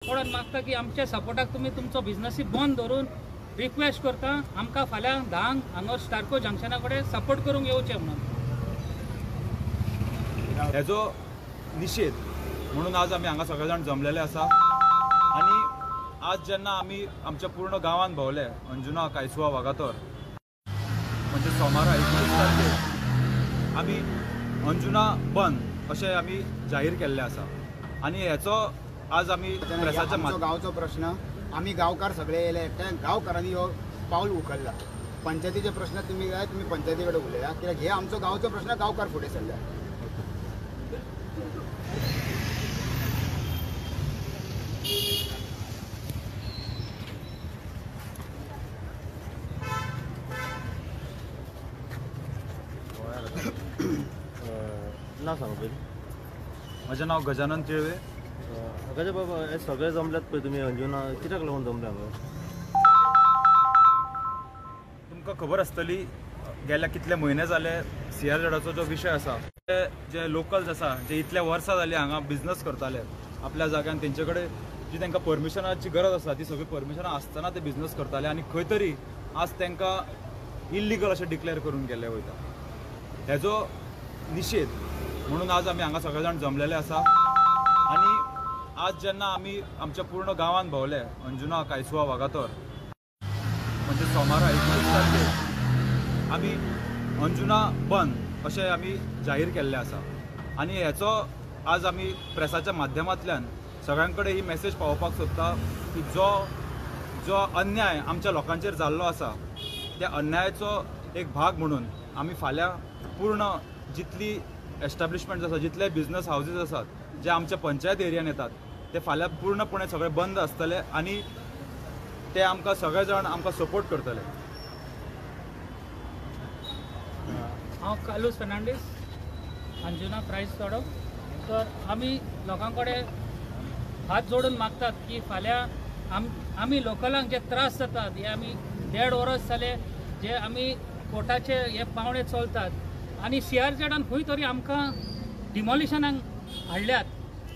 पडून मागता की आमच्या सपोर्टाक तुम्ही तुमचो बिझनेस बंद धरून रिक्वेस्ट करता आमकां फाल्यां 10 हांगा स्टार्को जंक्शना कडेन सपोर्ट करूंक येवचें म्हणून हेजो निषेध म्हणून आज आमी हांगा सगळे जाण जमलेले आसा। आणि आज जेन्ना आमी आमच्या पूर्ण गांवांत भोंवले अंजुना कायसुवा वागातोर म्हणजे सोमारा 19 तारखेक आमी अंजुना बंद अशें आमी जाहीर केल्लें आसा। आणि हेचो आज आमी प्रेसाच्या गांवचो प्रश्न आमी गांवकार सगळे येयले एकट्या गांवकारांनी हो पावल उखल्ला। पंचायतीचे प्रश्न तुम्ही जाय तुम्ही पंचायती कडेन उलया कित्याक हे आमचो गांवचो प्रश्न गांवकार फुडें सरल्या। नाव सांगा पयलीं। म्हजें नांव गजानन तिळवे। गजा बाबा हे सगळे जमल्यात पळय तुमी अंजुना कित्याक लागून जमले हांगा? तुमकां खबर आसतली गेल्या कितले म्हयने जाले CRZडाचो जो विशय आसा जे लोकल्स आसा जे इतले वर्सां जालीं हांगा बिझनस करताले आपल्या जाग्यान तेंचे कडेन जी तांकां परमिशनाची गरज आसा ती सगळी परमिशनां आसतना ते बिझनस करताले आणि खंय तरी आज तांकां इल्लिगल अशें डिक्लेअर करून गेल्ले वयता। हेजो निषेध म्हणून आज आमी हांगा सगळे जाण जमलेले आसा। आणि आज जेन्ना आमी आमच्या पूर्ण गांवांत भोंवले अंजुना कायसुवा वागातोर म्हणजे सोमारा 19 तारखेक आमी अंजुना बंद अशें आमी जाहीर केल्लें आसा। आणि हेचो आज आमी प्रेसाच्या माध्यमांतल्यान सगळ्यां कडेन ही मेसेज पावोवपाक सोदता की जो अन्याय आमच्या लोकांचेर जाल्लो आसा त्या अन्यायाचो एक भाग म्हणून आमी फाल्यां पूर्ण जितली एस्टॅब्लिशमेंट्स आसा जितले बिझनस हाऊसेस आसात जे आमच्या पंचायत एरियान येतात ते फाल्यां पूर्णपणे सगळे बंद आसतले आणि ते आमकां सगळे जाण आमकां सपोर्ट करतले। हांव कालूस फेर्नांडीस अंजुना प्रायस चोडो। तर आमी लोकां कडेन हात जोडून मागतात की फाल्यां आमी लोकलांक जे त्रास जातात हे आमी 1.5 वर्स जाले जे आमी कोर्टाचे हे पावणे चलतात आणि CRZडान खंय तरी आमकां डिमॉलिशनाक हाडल्यात।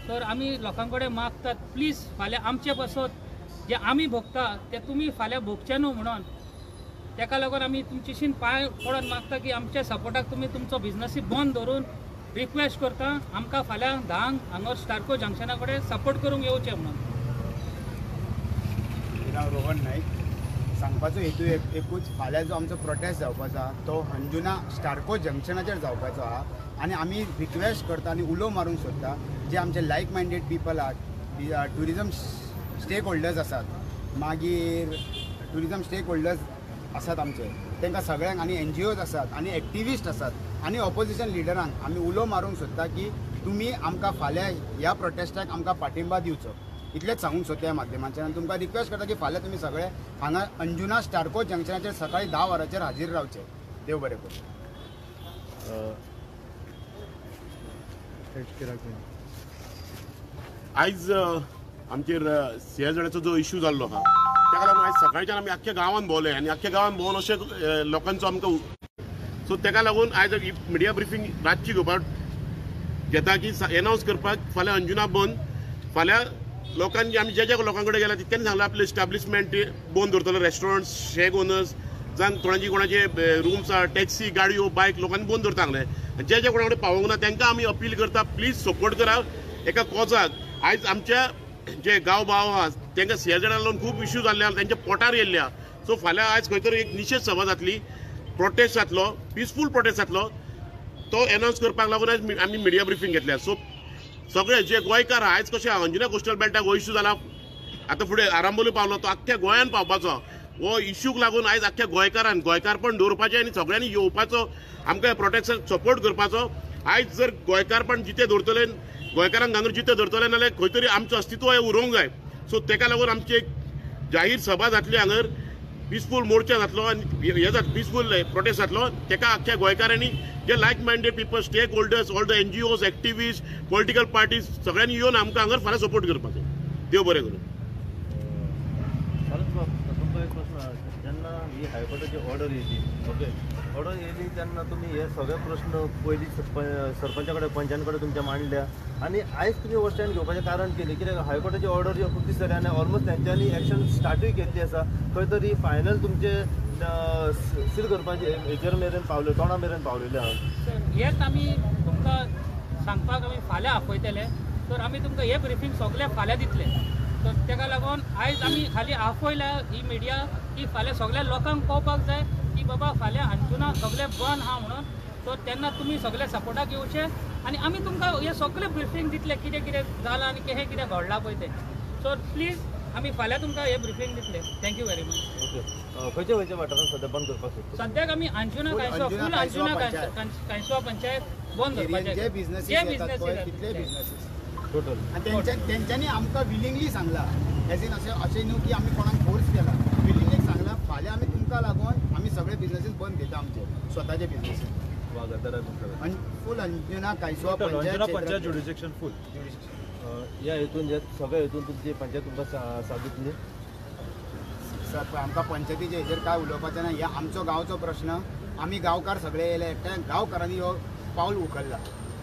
तर आमी लोकां कडेन मागतात प्लीज फाल्यां आमचे बसत जे आमी भोगता ते तुमी फाल्यां भोगचे न्हू म्हणून तेका लागून आमी तुमचेशीन पांय पडून मागता की आमच्या सपोर्टाक तुमी तुमचो बिझनेस बंद धरून रिक्वेस्ट करता आमकां फाल्यां 10 हांगा स्टार्को जंक्शना कडेन सपोर्ट करूंक येवचें म्हणून। हांव रोहन नाईक सांगपाचो हेतू एकूच फाल्यां जो आमचो प्रोटेस्ट जावपाचो आहा तो अंजुना स्टार्को जंक्शनाचेर जावपाचो आहा आणि आमी रिक्वेस्ट करता आणि उलो मारूंक सोदता जे आमचे लायक मायंडेड पीपल आहात ट्युरिजम स्टेक होल्डर्स आसात मागीर ट्युरिजम स्टेक होल्डर्स आसात आमचे तांकां सगळ्यांक आणि NGOs आसात आणि एक्टिविस्ट आसात आणि ऑपोजिशन लिडरांक आमी उलो मारूंक सोदता की तुमी आमकां फाल्यां ह्या प्रोटेस्टाक आमकां पाठिंबा दिवचो इतलेंच सांगूंक सोदता ह्या माध्यमांतल्यान। आनी तुमकां रिक्वेस्ट करता की फाल्यां तुमी सगळे हांगा अंजुना स्टार्को जंक्शनाचेर सकाळीं 10 वरांचेर हाजीर रावचे। देव बरें करूं। आयज आमचेर CRZडाचो जो इश्यू जाल्लो आहा ताका लागून आयज सकाळच्यान आमी आख्ख्या गांवांत भोंवले आनी आख्ख्या गांवांत भोंवन अशें लोकांचो आमकां सो ताका लागून आयज मिडिया ब्रिफींग रातची घेवपाक घेता की एनावन्स करपाक फाल्यां अंजुना बंद। फाल्यां लोकांनी आमी जे लोकां कडेन गेला तितक्यांनी सांगलां आपले एस्टॅब्लिशमेंट बंद दवरतले रेस्टॉरंट्स शेक ओनर्स जावन कोणाचे रूम्स टॅक्सी गाडयो बायक लोकांनी बंद दवरता सांगले। जे कोणा कडेन पावोंक ना तांकां आमी अपील करता प्लीज सपोर्ट करा एका कॉजाक। आयज आमच्या जे गांव भाव आहा तांकां CRZडा लागून खूब इश्यू जाल्ले आहा तांच्या पोटार येयल्ल्या सो फाल्यां आयज खंय तरी एक निशेध सभा जातली प्रोटेस्ट जातलो पिसफूल प्रोटेस्ट जातलो तो एनावन्स करपाक लागून आयज आमी मिडिया ब्रिफींग घेतल्या। सो सगळे जे गोंयकार आयज कशें अंजुना कोस्टल बेल्टाक हो इश्यू जाला आतां फुडें आरांबोली पावलो तो आख्ख्या गोंयान पावपाचो हो इश्यूक लागून आयज आख्ख्या गोंयकारपण दवरपाचें आनी सगळ्यांनी येवपाचो आमकां प्रोटेस्टाक सपोर्ट करपाचो। आयज जर गोंयकारपण जिते दवरतले गोंयकारांक हांगा जिते दवरतले नाल्यार खंय तरी आमचो अस्तित्व हें उरोवंक जाय। सो ताका लागून आमची एक जाहीर सभा जातली हांगर पिसफूल मोर्चा जातलो आनी हे पिसफूल प्रोटेस्ट जातलो ताका आख्ख्या गोंयकारांनी जे like minded people stakeholders all the NGOs activist political parties सगळ्यांनी येवन आमकां हांगर फाल्यां सपोर्ट करपाचो। देव बरें करूं। एक प्रश्न आहे. जेन्ना ही हायकोर्टाची ऑर्डर येयली, ओके, ऑर्डर येयली तेन्ना तुम्ही हे सगळे प्रश्न पयलीं सरपंचा कडेन पंचायती कडेन तुमच्या मांडल्या आणि आयज तुम्ही हो स्टँड घेवपाचें कारण केलें कित्याक हायकोर्टाची ऑर्डर खूब दीस जाले आनी ऑलमोस्ट तेंच्यांनी एक्शन स्टार्टूय केल्ली आसा. खंय तरी फायनल तुमचे सील करपाचे हेचेर मेरेन पावले, तोंडा मेरेन पावलेले आहात. सर हेच आमी तुमकां सांगपाक आमी फाल्यां आपयतले. तर आमी तुमकां हे ब्रिफींग सगळे फाल्यां दितले. तर तेका लागून आयज आमी खाली आपयल्या ही मिडिया की फाल्यां सगळ्या लोकांक कळपाक जाय की बाबा फाल्यां अंजुना सगळे बंद आहा म्हणून. तर तेन्ना तुमी सगळे सपोर्टाक येवचे आनी आमी तुमकां हे सगळे ब्रिफींग दितले कितें कितें जालां आनी कितें कितें घडलां पळय तें. सो प्लीज आमी फाल्यां तुमकां हे ब्रिफींग दितले. Thank you very much. ओके, खंयच्या वाठारांत सध्या बंद करपाक सोदता? सद्याक आमी अंजुना कांयसो फूल अंजुना कांयसो पंचायत बंद करपाचें. जे बिझनेसीस येतात पळय तितले बिझनेसीस टोटल. आणि तेंच्यांनी आमकां विलिंगली सांगला, एज इन अशें न्हू की आमी कोणाक फोर्स केला. विलिंगली सांगला फाल्यां आमी तुमकां लागून आमी सगळे बिझनेसीस बंद घेता आमचे स्वताचे बिझनेसीस. आणि फूल अंजुना कांयसो पंचायत ज्युडिशिक्शन फूल. या हेतून जे सगळ्या हेतून तुमची पंचायत तुमकां सांगितली. आमकां पंचायतीचे हेचेर काय उलोवपाचें ना. हे आमचो गांवचो प्रश्न. आमी गांवकार सगळे येयले एकठांय गांवकारांनी हो पावल उखल्ला.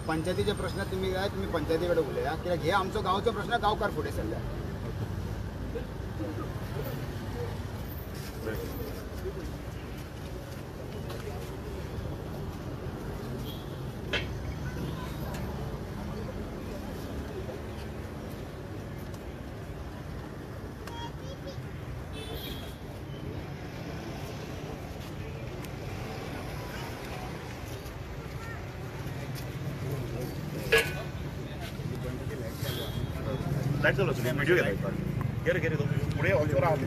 पंचायतीचे प्रश्न तुम्ही जाय तुम्ही पंचायती कडेन उलया कित्याक हे आमचो गांवचो प्रश्न गांवकार फुडें सरल्या. लाईट चालू व्हिडिओ घ्या. पुढे ऑफिसवर आहात.